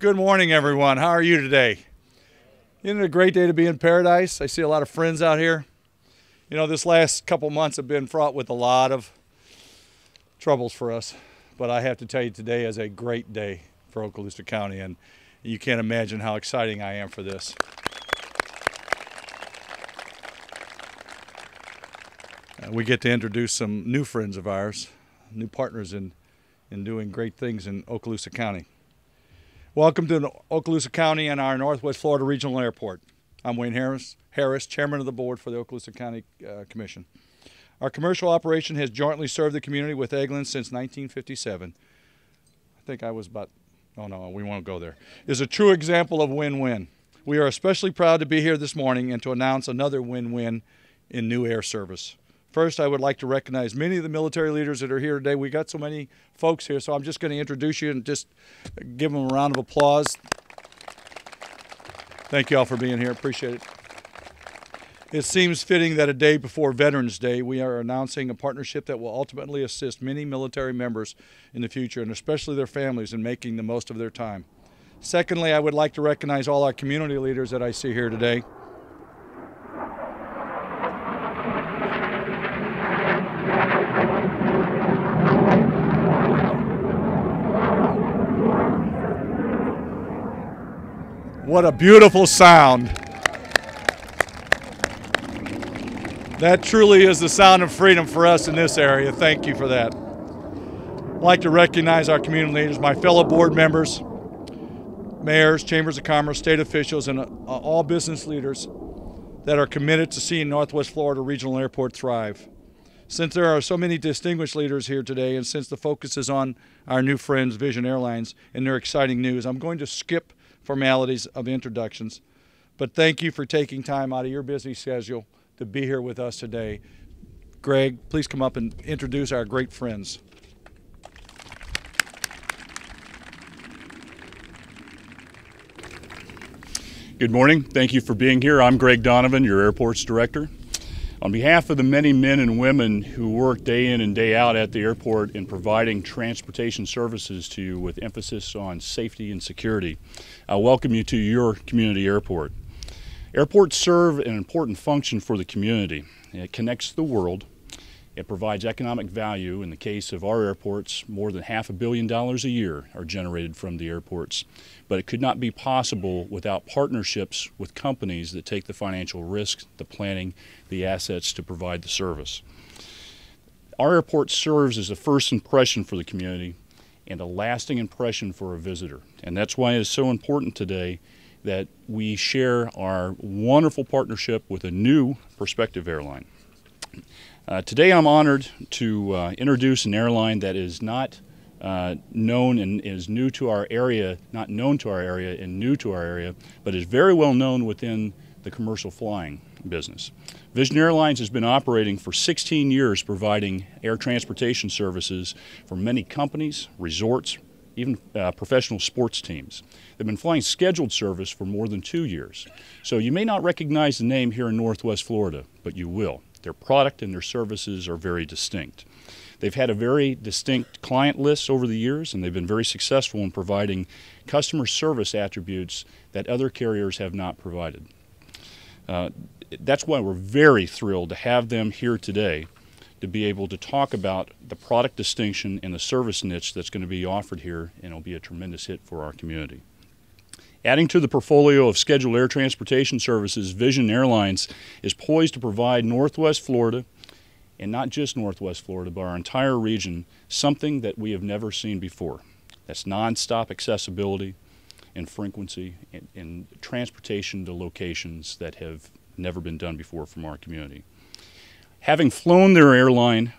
Good morning, everyone. How are you today? Isn't it a great day to be in paradise? I see a lot of friends out here. You know, this last couple months have been fraught with a lot of troubles for us, but I have to tell you, today is a great day for Okaloosa County, and you can't imagine how exciting I am for this. We get to introduce some new friends of ours, new partners in doing great things in Okaloosa County. Welcome to Okaloosa County and our Northwest Florida Regional Airport. I'm Wayne Harris, Chairman of the Board for the Okaloosa County Commission. Our commercial operation has jointly served the community with Airlines since 1957. I think I was about, oh no, we won't go there. It's a true example of win-win. We are especially proud to be here this morning and to announce another win-win in new air service. First, I would like to recognize many of the military leaders that are here today. We got so many folks here, so I'm just going to introduce you and just give them a round of applause. Thank you all for being here. Appreciate it. It seems fitting that a day before Veterans Day, we are announcing a partnership that will ultimately assist many military members in the future, and especially their families, in making the most of their time. Secondly, I would like to recognize all our community leaders that I see here today. What a beautiful sound. That truly is the sound of freedom for us in this area. Thank you for that. I'd like to recognize our community leaders, my fellow board members, mayors, chambers of commerce, state officials, and all business leaders that are committed to seeing Northwest Florida Regional Airport thrive. Since there are so many distinguished leaders here today, and since the focus is on our new friends, Vision Airlines, and their exciting news, I'm going to skip formalities of introductions, but thank you for taking time out of your busy schedule to be here with us today. Greg, please come up and introduce our great friends. Good morning. Thank you for being here. I'm Greg Donovan, your airport's director. On behalf of the many men and women who work day in and day out at the airport in providing transportation services to you with emphasis on safety and security, I welcome you to your community airport. Airports serve an important function for the community. It connects the world. It provides economic value. In the case of our airports, more than $500 million a year are generated from the airports. But it could not be possible without partnerships with companies that take the financial risk, the planning, the assets to provide the service. Our airport serves as a first impression for the community and a lasting impression for a visitor. And that's why it is so important today that we share our wonderful partnership with a new prospective airline. Today I'm honored to introduce an airline that is not known and is new to our area, not known to our area and new to our area, but is very well known within the commercial flying business. Vision Airlines has been operating for 16 years, providing air transportation services for many companies, resorts, even professional sports teams. They've been flying scheduled service for more than 2 years. So you may not recognize the name here in Northwest Florida, but you will. Their product and their services are very distinct. They've had a very distinct client list over the years, and they've been very successful in providing customer service attributes that other carriers have not provided. That's why we're very thrilled to have them here today to be able to talk about the product distinction and the service niche that's going to be offered here, and it'll be a tremendous hit for our community. Adding to the portfolio of scheduled air transportation services, Vision Airlines is poised to provide Northwest Florida, and not just Northwest Florida, but our entire region, something that we have never seen before. That's nonstop accessibility and frequency and transportation to locations that have never been done before from our community. Having flown their airline,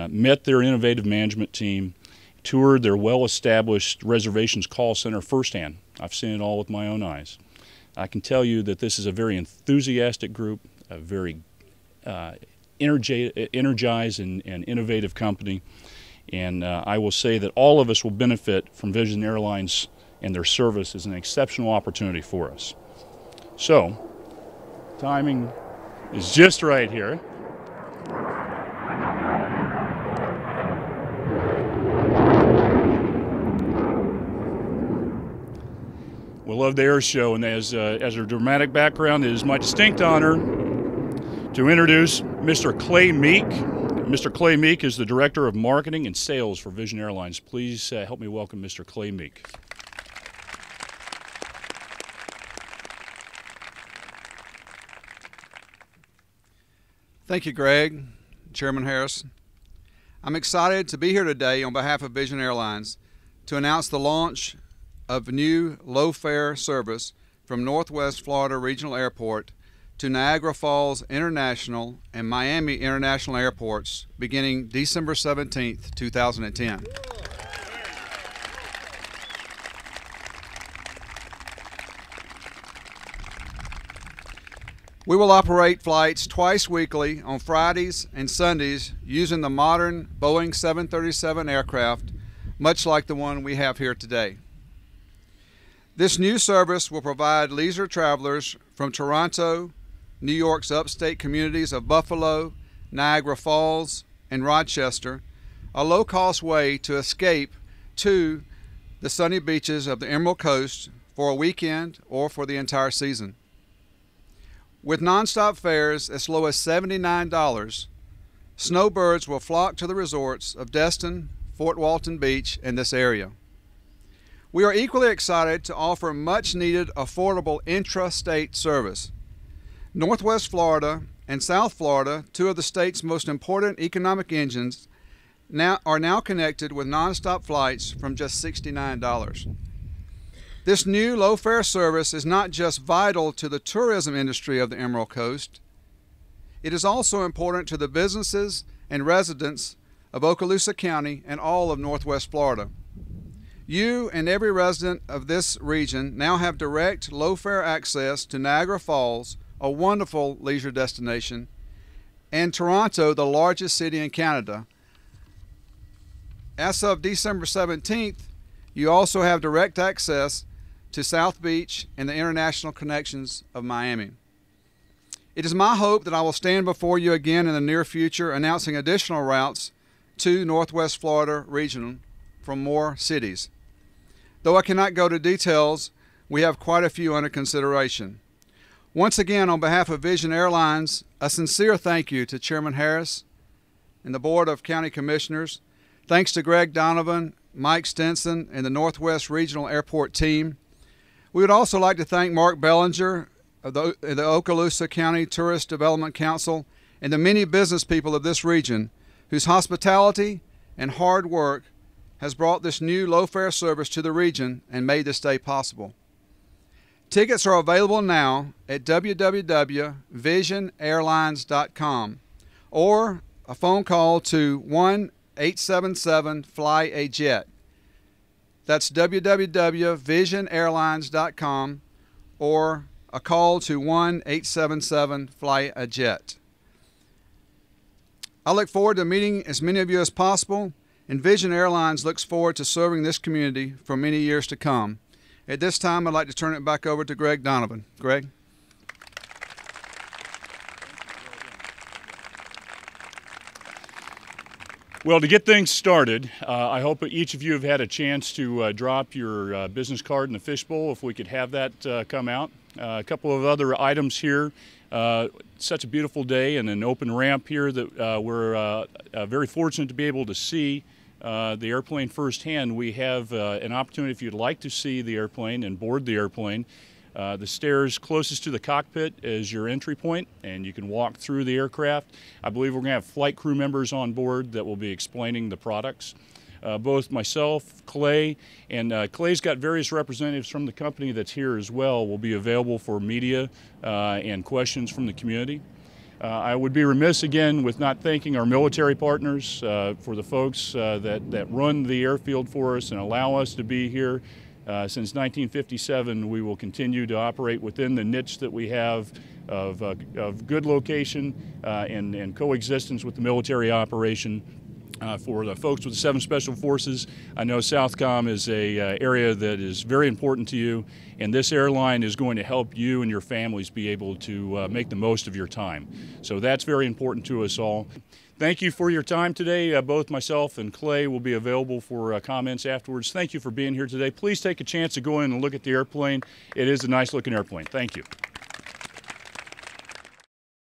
met their innovative management team, toured their well-established reservations call center firsthand, I've seen it all with my own eyes. I can tell you that this is a very enthusiastic group, a very energized and innovative company, and I will say that all of us will benefit from Vision Airlines and their service is an exceptional opportunity for us. So, timing is just right here. We love the air show, and as a dramatic background, it is my distinct honor to introduce Mr. Clay Meek. Mr. Clay Meek is the Director of Marketing and Sales for Vision Airlines. Please help me welcome Mr. Clay Meek. Thank you, Greg, Chairman Harris. I'm excited to be here today on behalf of Vision Airlines to announce the launch of a new low-fare service from Northwest Florida Regional Airport to Niagara Falls International and Miami International Airports beginning December 17th, 2010. We will operate flights twice weekly on Fridays and Sundays using the modern Boeing 737 aircraft, much like the one we have here today. This new service will provide leisure travelers from Toronto, New York's upstate communities of Buffalo, Niagara Falls, and Rochester a low-cost way to escape to the sunny beaches of the Emerald Coast for a weekend or for the entire season. With nonstop fares as low as $79, snowbirds will flock to the resorts of Destin-Fort Walton Beach in this area. We are equally excited to offer much-needed, affordable intra-state service. Northwest Florida and South Florida, two of the state's most important economic engines, are now connected with nonstop flights from just $69. This new low-fare service is not just vital to the tourism industry of the Emerald Coast, it is also important to the businesses and residents of Okaloosa County and all of Northwest Florida. You and every resident of this region now have direct low-fare access to Niagara Falls, a wonderful leisure destination, and Toronto, the largest city in Canada. As of December 17th, you also have direct access to South Beach and the international connections of Miami. It is my hope that I will stand before you again in the near future announcing additional routes to Northwest Florida region from more cities. Though I cannot go to details, we have quite a few under consideration. Once again, on behalf of Vision Airlines, a sincere thank you to Chairman Harris and the Board of County Commissioners. Thanks to Greg Donovan, Mike Stinson, and the Northwest Regional Airport team. We would also like to thank Mark Bellinger of the Okaloosa County Tourist Development Council and the many business people of this region whose hospitality and hard work has brought this new low-fare service to the region and made this day possible. Tickets are available now at www.visionairlines.com or a phone call to 1-877-FLY-A-JET. That's www.visionairlines.com or a call to 1-877-FLY-A-JET. I look forward to meeting as many of you as possible, and Vision Airlines looks forward to serving this community for many years to come. At this time, I'd like to turn it back over to Greg Donovan. Greg? Well, to get things started, I hope that each of you have had a chance to drop your business card in the fishbowl, if we could have that come out. A couple of other items here. Such a beautiful day and an open ramp here that we're very fortunate to be able to see the airplane firsthand. We have an opportunity, if you'd like to see the airplane and board the airplane. The stairs closest to the cockpit is your entry point, and you can walk through the aircraft. I believe we're going to have flight crew members on board that will be explaining the products. Both myself, Clay, and Clay's got various representatives from the company that's here as well, will be available for media and questions from the community. I would be remiss again with not thanking our military partners for the folks that run the airfield for us and allow us to be here. Since 1957, we will continue to operate within the niche that we have of good location and coexistence with the military operation. For the folks with the 7 Special Forces, I know Southcom is a area that is very important to you, and this airline is going to help you and your families be able to make the most of your time. So that's very important to us all. Thank you for your time today. Both myself and Clay will be available for comments afterwards. Thank you for being here today. Please take a chance to go in and look at the airplane. It is a nice looking airplane. Thank you.